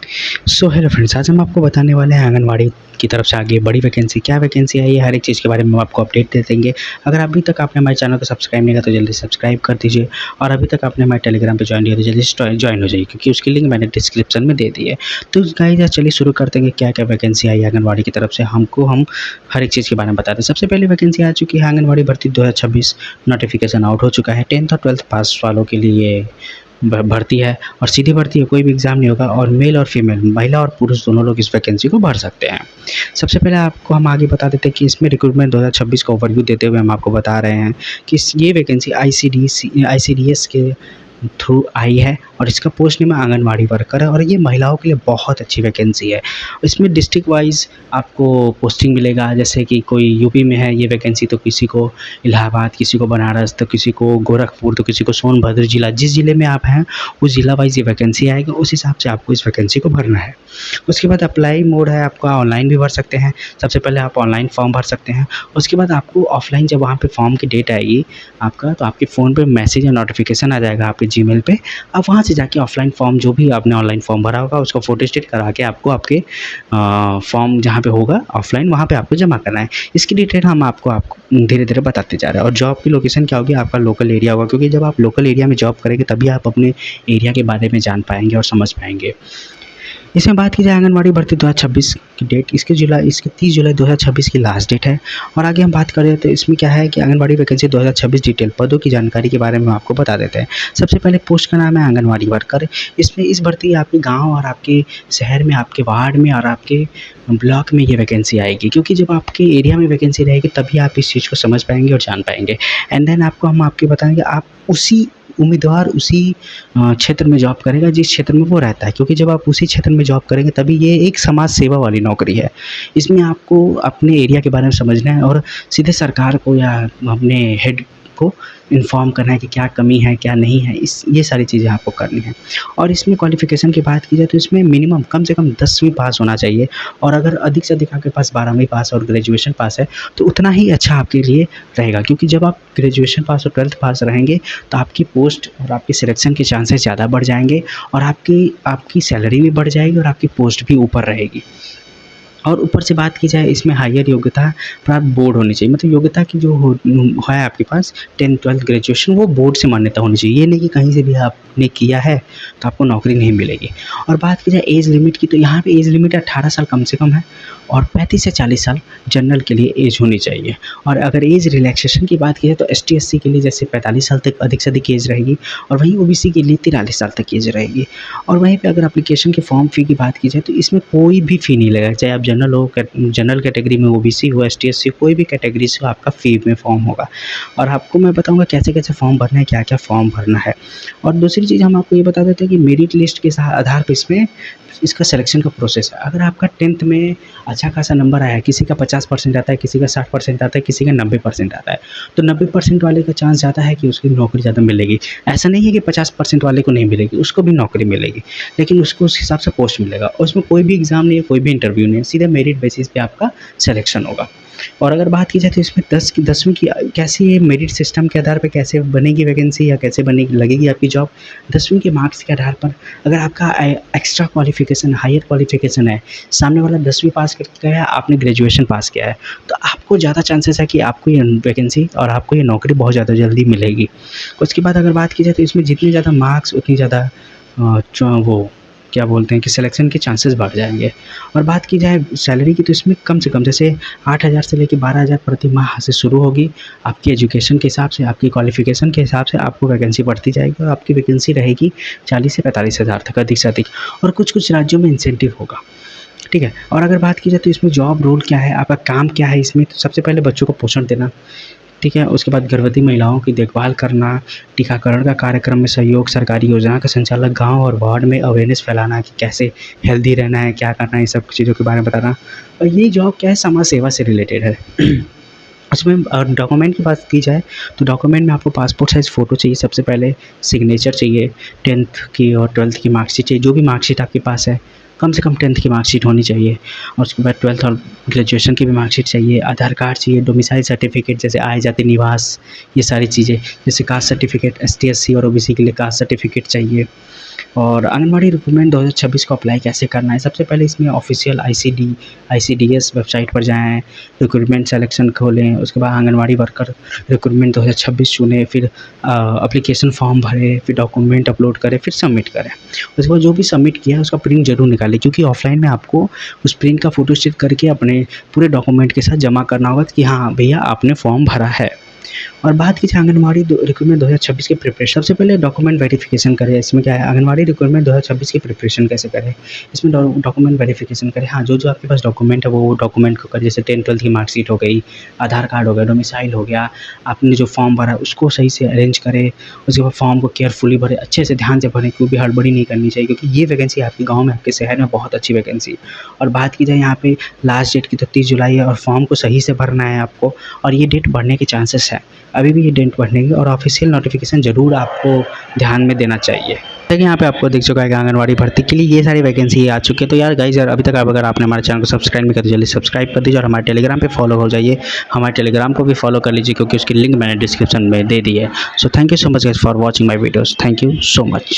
So hello friends, आज हम आपको बताने वाले हैं आंगनवाड़ी की तरफ से आगे बड़ी वैकेंसी, क्या वैकेंसी आई है, हर एक चीज़ के बारे में हम आपको अपडेट दे देंगे। अगर अभी तक आपने हमारे चैनल को सब्सक्राइब नहीं किया तो जल्दी सब्सक्राइब कर दीजिए, और अभी तक आपने हमारे टेलीग्राम पे ज्वाइन नहीं किया तो जल्दी से ज्वाइन हो जाइए, क्योंकि उसकी लिंक मैंने डिस्क्रिप्शन में दे दी है। तो गाइस चलिए शुरू करते हैं, क्या क्या वैकेंसी आई है आंगनवाड़ी की तरफ से, हम हर एक चीज़ के बारे में बताते हैं। सबसे पहले वैकेंसी आ चुकी है आंगनवाड़ी भर्ती 2026, नोटिफिकेशन आउट हो चुका है। 10th और 12th पास वालों के लिए भर्ती है, और सीधी भर्ती है, कोई भी एग्ज़ाम नहीं होगा, और मेल और फीमेल, महिला और पुरुष दोनों लोग इस वैकेंसी को भर सकते हैं। सबसे पहले आपको हम आगे बता देते हैं कि इसमें रिक्रूटमेंट 2026 का ओवरव्यू देते हुए हम आपको बता रहे हैं कि ये वैकेंसी आईसीडीएस के थ्रू आई है, और इसका पोस्ट नेम आंगनवाड़ी वर्कर है, और ये महिलाओं के लिए बहुत अच्छी वैकेंसी है। इसमें डिस्ट्रिक्ट वाइज आपको पोस्टिंग मिलेगा, जैसे कि कोई यूपी में है ये वैकेंसी तो किसी को इलाहाबाद, किसी को बनारस, तो किसी को गोरखपुर, तो किसी को सोनभद्र जिला, जिस ज़िले में आप हैं उस ज़िला वाइज ये वैकेंसी आएगी, उस हिसाब से आपको इस वैकेंसी को भरना है। उसके बाद अप्लाई मोड है आपका, ऑनलाइन भी भर सकते हैं। सबसे पहले आप ऑनलाइन फॉर्म भर सकते हैं, उसके बाद आपको ऑफलाइन जब वहाँ पे फॉर्म की डेट आएगी आपका, तो आपके फ़ोन पे मैसेज या नोटिफिकेशन आ जाएगा आपके जीमेल पे। आप वहाँ से जाके ऑफलाइन फॉर्म, जो भी आपने ऑनलाइन फॉर्म भरा होगा उसका फ़ोटो स्टेट करा के आपको आपके फॉर्म जहाँ पे होगा ऑफलाइन, वहाँ पे आपको जमा करना है। इसकी डिटेल हम आपको धीरे धीरे बताते जा रहे हैं। और जॉब की लोकेशन क्या होगी, आपका लोकल एरिया होगा, क्योंकि जब आप लोकल एरिया में जॉब करेंगे तभी आप अपने एरिया के बारे में जान पाएंगे और समझ पाएंगे। इसमें बात की जाए आंगनवाड़ी भर्ती 2026 की डेट, इसके 30 जुलाई 2026 की लास्ट डेट है। और आगे हम बात करें तो इसमें क्या है कि आंगनवाड़ी वैकेंसी 2026 डिटेल पदों की जानकारी के बारे में आपको बता देते हैं। सबसे पहले पोस्ट का नाम है आंगनवाड़ी वर्कर। इसमें इस भर्ती आपके गांव और आपके शहर में, आपके वार्ड में और आपके ब्लॉक में ये वैकेंसी आएगी, क्योंकि जब आपके एरिया में वैकेंसी रहेगी तभी आप इस चीज़ को समझ पाएंगे और जान पाएंगे। एंड देन हम आपके बताएंगे, आप उसी उम्मीदवार उसी क्षेत्र में जॉब करेगा जिस क्षेत्र में वो रहता है, क्योंकि जब आप उसी क्षेत्र में जॉब करेंगे तभी ये एक समाज सेवा वाली नौकरी है। इसमें आपको अपने एरिया के बारे में समझना है और सीधे सरकार को या अपने हेड को इन्फॉर्म करना है कि क्या कमी है क्या नहीं है, ये सारी चीज़ें आपको करनी है। और इसमें क्वालिफ़िकेशन की बात की जाए तो इसमें मिनिमम कम से कम 10वीं पास होना चाहिए, और अगर अधिक से अधिक आपके पास 12वीं पास और ग्रेजुएशन पास है तो उतना ही अच्छा आपके लिए रहेगा, क्योंकि जब आप ग्रेजुएशन पास और 12th पास रहेंगे तो आपकी पोस्ट और आपकी सिलेक्शन के चांसेस ज़्यादा बढ़ जाएंगे, और आपकी सैलरी भी बढ़ जाएगी और आपकी पोस्ट भी ऊपर रहेगी। और ऊपर से बात की जाए इसमें हायर योग्यता प्राप्त बोर्ड होनी चाहिए, मतलब योग्यता की जो है आपके पास 10th 12th ग्रेजुएशन, वो बोर्ड से मान्यता होनी चाहिए। ये नहीं कि कहीं से भी आपने किया है तो आपको नौकरी नहीं मिलेगी। और बात की जाए एज लिमिट की, तो यहाँ पे एज लिमिट 18 साल कम से कम है, और 35 से 40 साल जनरल के लिए एज होनी चाहिए। और अगर एज रिलैक्सेशन की बात की जाए तो ST SC के लिए जैसे 45 साल तक अधिक से अधिक एज रहेगी, और वहीं OBC के लिए 43 साल तक एज रहेगी। और वहीं पे अगर एप्लीकेशन के फॉर्म फ़ी की बात की जाए तो इसमें कोई भी फ़ी नहीं लगेगा, चाहे आप जनरल हो, जनरल कैटेगरी में OBC हो, ST SC, कोई भी कैटेगरी से आपका फ़ी में फॉर्म होगा। और आपको मैं बताऊँगा कैसे कैसे फॉर्म भरना है, क्या क्या फॉर्म भरना है। और दूसरी चीज़ हम आपको ये बता देते हैं कि मेरिट लिस्ट के आधार पर इसका सिलेक्शन का प्रोसेस है। अगर आपका 10th में अच्छा खासा नंबर आया है, किसी का 50% आता है, किसी का 60% आता है, किसी का 90% आता है, तो 90% वाले का चांस ज़्यादा है कि उसकी नौकरी ज़्यादा मिलेगी। ऐसा नहीं है कि 50% वाले को नहीं मिलेगी, उसको भी नौकरी मिलेगी, लेकिन उसको उस हिसाब से पोस्ट मिलेगा। उसमें कोई भी एग्ज़ाम नहीं है, कोई भी इंटरव्यू नहीं है, सीधे मेरिट बेसिस पे आपका सिलेक्शन होगा। और अगर बात की जाए तो इसमें 10वीं की कैसे, ये मेरिट सिस्टम के आधार पर कैसे बनेगी वैकेंसी या कैसे बनेगी लगेगी आपकी जॉब, 10वीं के मार्क्स के आधार पर। अगर आपका एक्स्ट्रा क्वालिफिकेशन, हायर क्वालिफिकेशन है, सामने वाला 10वीं पास करके गया है, आपने ग्रेजुएशन पास किया है, तो आपको ज़्यादा चांसेस है कि आपको ये वैकेंसी और आपको ये नौकरी बहुत ज़्यादा जल्दी मिलेगी। उसके बाद अगर बात की जाए तो इसमें जितने ज़्यादा मार्क्स उतनी ज़्यादा वो क्या बोलते हैं कि सिलेक्शन के चांसेस बढ़ जाएंगे। और बात की जाए सैलरी की तो इसमें कम से कम जैसे 8,000 से लेकर 12,000 प्रति माह से शुरू होगी। आपकी एजुकेशन के हिसाब से, आपकी क्वालिफिकेशन के हिसाब से आपको वैकेंसी बढ़ती जाएगी, और आपकी वैकेंसी रहेगी 40 से 45 हज़ार तक अधिक से अधिक। और कुछ कुछ राज्यों में इंसेंटिव होगा, ठीक है। और अगर बात की जाए तो इसमें जॉब रोल क्या है, आपका काम क्या है इसमें, तो सबसे पहले बच्चों को पोषण देना, ठीक है। उसके बाद गर्भवती महिलाओं की देखभाल करना, टीकाकरण का कार्यक्रम में सहयोग, सरकारी योजना का संचालक, गांव और वार्ड में अवेयरनेस फैलाना कि कैसे हेल्दी रहना है, क्या करना है, सब चीज़ों के बारे में बताना। और ये जॉब क्या है, समाज सेवा से रिलेटेड है। उसमें डॉक्यूमेंट की बात की जाए तो डॉक्यूमेंट में आपको पासपोर्ट साइज़ फ़ोटो चाहिए, सबसे पहले सिग्नेचर चाहिए, 10th की और 12th की मार्कशीट चाहिए, जो भी मार्कशीट आपके पास है, कम से कम 10th की मार्कशीट होनी चाहिए और उसके बाद 12th और ग्रेजुएशन की भी मार्कशीट चाहिए, आधार कार्ड चाहिए, डोमिसाइल सर्टिफिकेट जैसे आय जाति निवास, ये सारी चीज़ें, जैसे कास्ट सर्टिफिकेट एसटी एससी और ओबीसी के लिए कास्ट सर्टिफिकेट चाहिए। और आंगनवाड़ी रिक्रूटमेंट 2026 को अप्लाई कैसे करना है, सबसे पहले इसमें ऑफिशियल ICDS वेबसाइट पर जाएँ, रिक्रूटमेंट सेलेक्शन खोलें, उसके बाद आंगनवाड़ी वर्कर रिक्रूटमेंट 2026 चुनें, फिर एप्लीकेशन फॉर्म भरें, फिर डॉक्यूमेंट अपलोड करें, फिर सबमिट करें। उसके बाद जो भी सबमिट किया है उसका प्रिंट ज़रूर निकालें, क्योंकि ऑफलाइन में आपको उस प्रिंट का फ़ोटोस्टेट करके अपने पूरे डॉक्यूमेंट के साथ जमा करना होगा कि हाँ भैया आपने फॉर्म भरा है। और बात की जाए आंगनवाड़ी रिक्रूटमेंट 2026 की प्रिपरेशन, सबसे पहले डॉक्यूमेंट वेरिफिकेशन करें। इसमें क्या है, आंगनवाड़ी रिक्रूटमेंट 2026 की प्रिपरेशन कैसे करें, इसमें डॉक्यूमेंट वेरिफिकेशन करें। हाँ, जो आपके पास डॉक्यूमेंट है वो डॉक्यूमेंट को करें, जैसे 10th-12th की मार्कशीट हो गई, आधार कार्ड हो गया, डोमिसाइल हो गया, आपने जो फॉर्म भरा उसको सही से अरेंज करें। उसके बाद फॉर्म को केयरफुली भरें, अच्छे से ध्यान से भरें, कोई भी हड़बड़ी नहीं करनी चाहिए, क्योंकि ये वैकेंसी आपके गाँव में, आपके शहर में बहुत अच्छी वैकेंसी। और बात की जाए यहाँ पे लास्ट डेट की तो 30 जुलाई है और फॉर्म को सही से भरना है आपको, और ये डेट बढ़ने के चांसेस है, अभी भी ये डेट बढ़ने की, और ऑफिशियल नोटिफिकेशन ज़रूर आपको ध्यान में देना चाहिए। देखिए यहाँ पे आपको दिख चुका है कि आंगनवाड़ी भर्ती के लिए ये सारी वैकेंसी आ चुकी है। तो यार गाइस, यार अभी तक अगर आपने हमारे चैनल को सब्सक्राइब नहीं किया तो जल्दी सब्सक्राइब कर दीजिए और हमारे टेलीग्राम पे फॉलो हो जाइए। हमारे टेलीग्राम को भी फॉलो कर लीजिए, क्योंकि उसकी लिंक मैंने डिस्क्रिप्शन में दे दी है। So thank you so much guys for watching my videos. Thank you so much.